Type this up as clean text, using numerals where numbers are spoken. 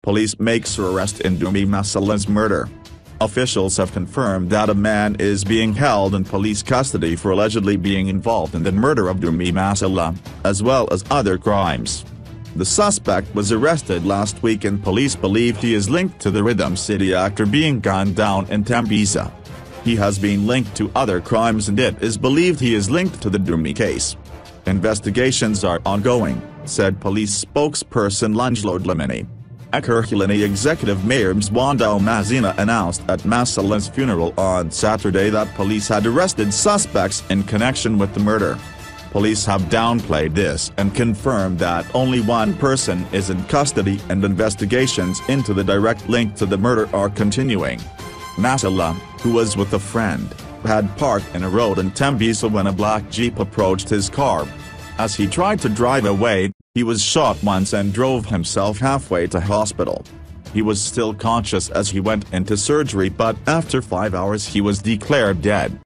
Police makes arrest in Dumi Masilela'S murder. Officials have confirmed that a man is being held in police custody for allegedly being involved in the murder of Dumi Masilela, as well as other crimes. The suspect was arrested last week and police believe he is linked to the Rhythm City actor being gunned down in Tembisa. He has been linked to other crimes and it is believed he is linked to the Dumi case. Investigations are ongoing, said police spokesperson Dlamini. HUNGANI Executive Mayor Zodwa announced at Masilela'S funeral on Saturday that police had arrested suspects in connection with the murder. Police have downplayed this and confirmed that only one person is in custody and investigations into the direct link to the murder are continuing. Masilela, who was with a friend, had parked in a road in Tembisa when a black Jeep approached his car. As he tried to drive away, he was shot once and drove himself halfway to hospital. He was still conscious as he went into surgery but after 5 hours he was declared dead.